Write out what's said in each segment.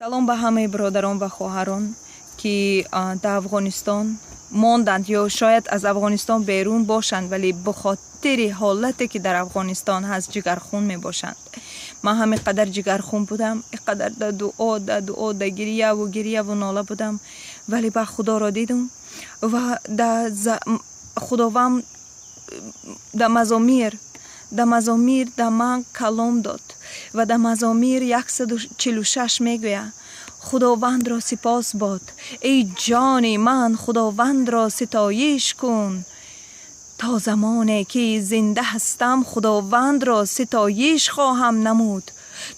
салом ба ҳамаи бародарон ва хоҳарон, ки дар Афғонистон монданд ё шояд аз Афғонистон берун бошанд, вале ба хотири ҳолате ки дар Афғонистон ҳаст ҷигархун мебошанд. ман ҳамин қадар ҷигархун будам, ин қадар дар дуо дар гирияву нола будам, вале ба худоро дидам ва худованд дар мазомир дар ман калом дод ва дар мазомир 146 мегӯяд: худовандро сипос бод, эй ҷони ман худовандро ситоиш кун. то замоне ки зинда ҳастам худовандро ситоиш хоҳам намуд.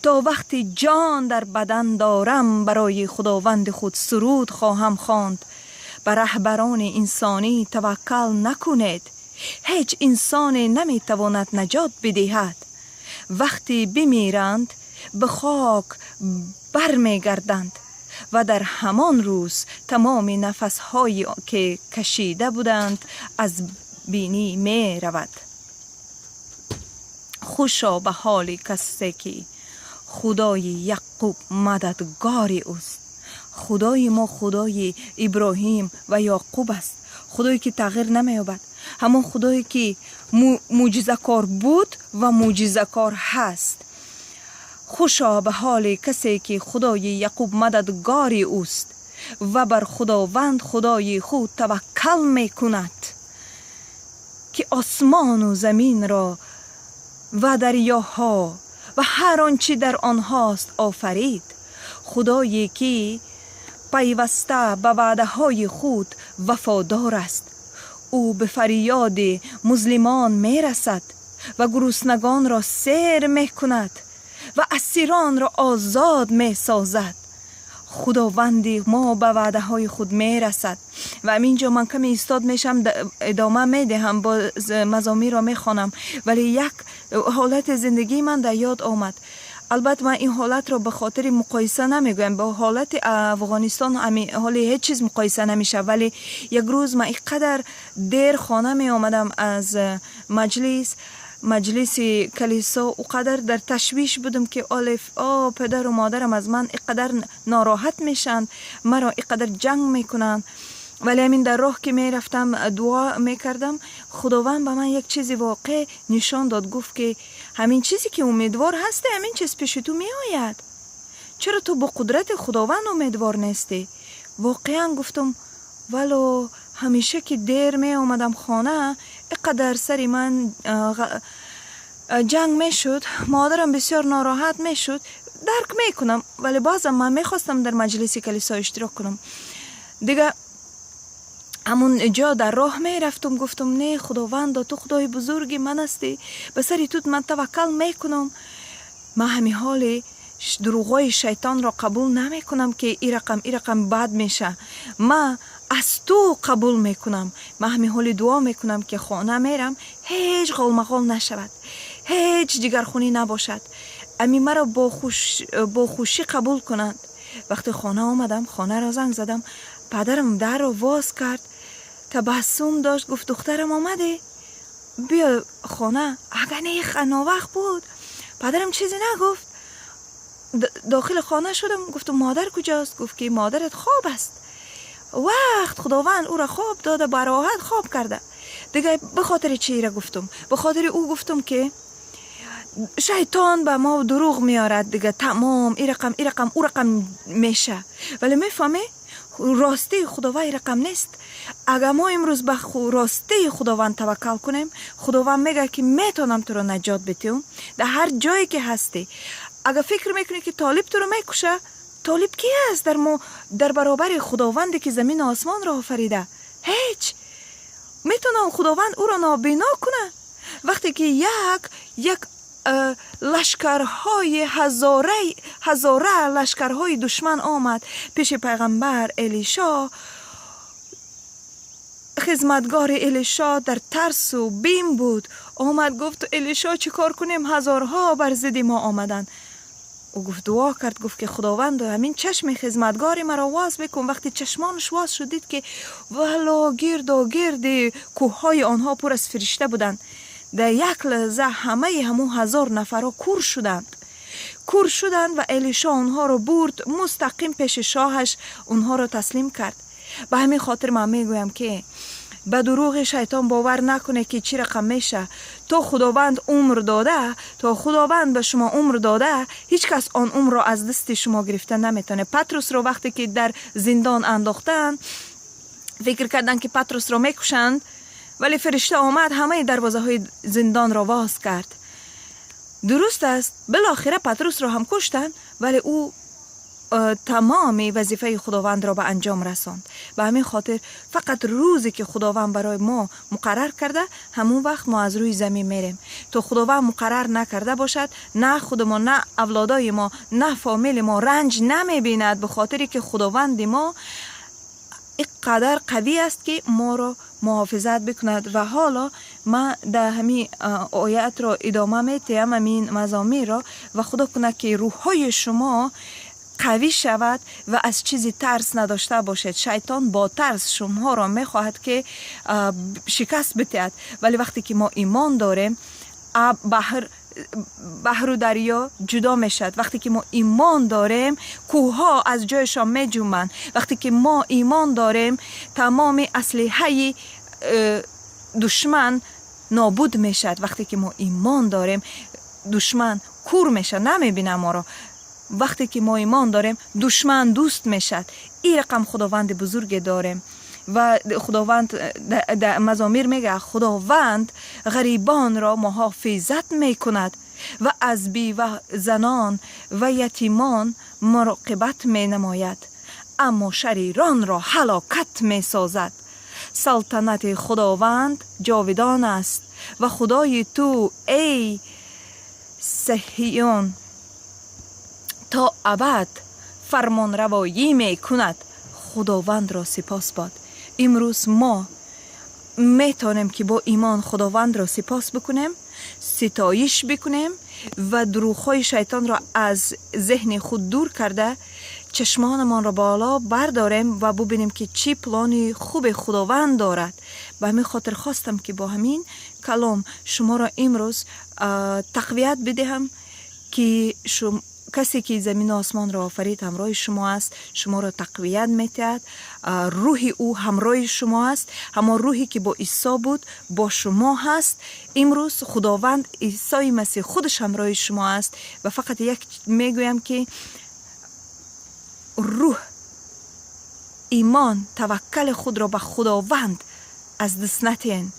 то вақти ҷон дар бадан дорам барои худованди худ суруд хоҳам хонд. ба раҳбарони инсонӣ таваккал накунед. ҳеҷ инсоне наметавонад наҷот бидиҳад. вақти бимиранд به خاک برمیگردند و در همان روز تمام نفس‌هایی که کشیده بودند از بینی می رود. خوشا به حال کسی که خدای یعقوب مددگاری اوست. خدای ما خدای ابراهیم و یعقوب است، خدایی که تغییر نمی‌یابد، همون خدایی که معجزه‌کار بود و معجزه‌کار هست. خوشا به حال کسی که خدای یعقوب مددگاری اوست و بر خداوند خدای خود توکل می کند که آسمان و زمین را و دریاها و هر آنچه در آنهاست آفرید. خدایی که پیوسته به وعده های خود وفادار است. او به فریاد مظلومان می رسد و گرسنگان را سیر می کند و اسیران را آزاد می سازد. خداوندی ما به وعده های خود می رسد. و همینجا من کمی ایستاد میشم، ادامه می دهم، با مزامیر را می خوانم، ولی یک حالت زندگی من در یاد آمد. البته من این حالت را به خاطر مقایسه نمیگویم با حالت افغانستان، حالی هیچ چیز مقایسه نمیشه، ولی یک روز من اینقدر دیر خانه می آمدم از مجلس کلیسا، اونقدر در تشویش بودم که پدر و مادرم از من اینقدر ناراحت میشن، مرا اینقدر جنگ میکنن. ولی همین در راه که می رفتم دعا می کردم، خداوند به من یک چیزی واقع نشان داد. گفت که همین چیزی که امیدوار هستی همین چیز پیش تو می آید. چرا تو با قدرت خداوند امیدوار نیستی؟ واقعا گفتم ولو همیشه که دیر می آمدم خانه اینقدر سری من جنگ می شد، مادرم بسیار ناراحت می شد. درک می کنم، ولی بازم من می خواستم در مجلس کلیسا اشتراک کنم دیگه. همون جا در راه می رفتم، گفتم نه خداوند، تو خدای بزرگی من هستی، به سر تو من توکل می کنم. من همین حال دروغای شیطان را قبول نمی کنم که این رقم بد میشه. من از تو قبول می کنم. من همین حال دعا می کنم که خانه میرم هیچ غلمغال نشود، هیچ جگرخونی نباشد، امی مرا با خوشی قبول کنند. وقتی خانه آمدم، خانه را زنگ زدم، پدرم در را باز کرد، تبسم داشت، گفت دخترم آمده بیا خانه. اگر نه ناوقت بود. پدرم چیزی نگفت. داخل خانه شدم، گفتم مادر کجاست؟ گفت که مادرت خواب است. وقت خداوند او را خواب داده، براحت خواب کرده دیگه. به خاطر چی را گفتم؟ به خاطر او گفتم که شیطان به ما دروغ میارد دیگه، تمام این رقم او رقم میشه، ولی میفهمی راستی خداوند رقم نیست. اگر ما امروز به راستی خداوند توکل کنیم، خداوند میگه که میتونم تو رو نجات بدم در هر جایی که هستی. اگر فکر میکنی که طالب تو رو میکشه، طالب کی است در برابر خداوندی که زمین و آسمان را آفریده؟ هیچ. میتونه خداوند او را نابینا کنه. وقتی که یک لشکرهای هزاره لشکرهای دشمن آمد پیش پیغمبر الیشا، خدمتگار الیشا در ترس و بیم بود. آمد گفت الیشا چی کار کنیم؟ هزارها بر ضد ما آمدن. او گفت دعا کرد، گفت که خداوند همین چشم خدمتگار مرا واز بکن. وقتی چشمانش واز شد دید که والا گرد کوههای آنها پر از فرشته بودند. در یک لحظه همون 1000 نفر کور شدند. کور شدند و الیشا اونها رو برد مستقیم پیش شاهش، اونها رو تسلیم کرد. به همین خاطر من میگویم که به دروغ شیطان باور نکنه که چی رقم میشه. تا خداوند عمر داده، تا خداوند به شما عمر داده، هیچ کس آن عمر را از دست شما گرفته نمیتونه. پتروس رو وقتی که در زندان انداختن، فکر کردن که پتروس رو میکشند، ولی فرشته آمد همه دروازه های زندان را باز کرد. درست است، بالاخره پتروس رو هم کشتن، ولی او تمام وظیفه خداوند را به انجام رساند. به همین خاطر فقط روزی که خداوند برای ما مقرر کرده، همون وقت ما از روی زمین میریم. تو خداوند مقرر نکرده باشد، نه خود ما، نه اولادای ما، نه فامیل ما رنج نمیبیند، به خاطری که خداوند ما اینقدر قوی است که ما را محافظت بکند. و حالا ما در همین آیت را ادامه میتیم، همین مزامیر را، و خدا کنه که روحای شما قوی شود و از چیزی ترس نداشته باشد. شیطان با ترس شما را میخواهد که شکست بدهد، ولی وقتی که ما ایمان داریم، بحر و دریا جدا میشد. وقتی که ما ایمان داریم، کوهها از جایشان میجومند. وقتی که ما ایمان داریم، تمام اسلحه دشمن نابود میشد. وقتی که ما ایمان داریم، دشمن کور میشه، نمیبینه ما را. وقتی که ما ایمان داریم، دشمن دوست میشد. این رقم خداوند بزرگ داریم. و خداوند در مزامیر میگه خداوند غریبان را محافظت میکند و از بی و زنان و یتیمان مراقبت می نماید، اما شریران را هلاکت می سازد. سلطنت خداوند جاودان است و خدای تو ای صهیون تا ابد فرمان روایی می کند. خداوند را سپاس باد. امروز ما میتونیم که با ایمان خداوند را سپاس بکنیم، ستایش بکنیم و دروغ‌های شیطان را از ذهن خود دور کرده چشمانمان را بالا برداریم و ببینیم که چی پلان خوب خداوند دارد. به همین خاطر خواستم که با همین کلام شما را امروز تقویت بدهم که کسی که زمین و آسمان را آفرید همراه شما است، شما را تقویت می‌دهد. روح او همراه شما است، اما روحی که با عیسی بود با شما هست. امروز خداوند عیسی مسیح خودش همراه شما است و فقط یک میگویم که روح، ایمان، توکل خود را به خداوند از دست ندهید.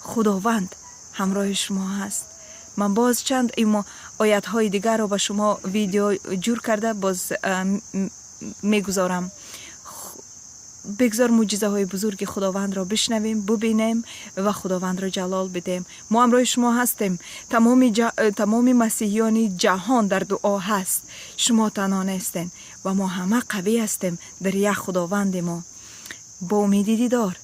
خداوند همراه شما هست. من باز چند آیت های دیگر رو به شما ویدیو جور کرده باز میگذارم. بگذار معجزه های بزرگ خداوند را بشنویم، ببینیم و خداوند را جلال بدیم. ما همراه شما هستیم. تمام مسیحیان جهان در دعا هست. شما تنها نیستین و ما همه قوی هستیم در یک خداوند ما. با امیدی دیدار.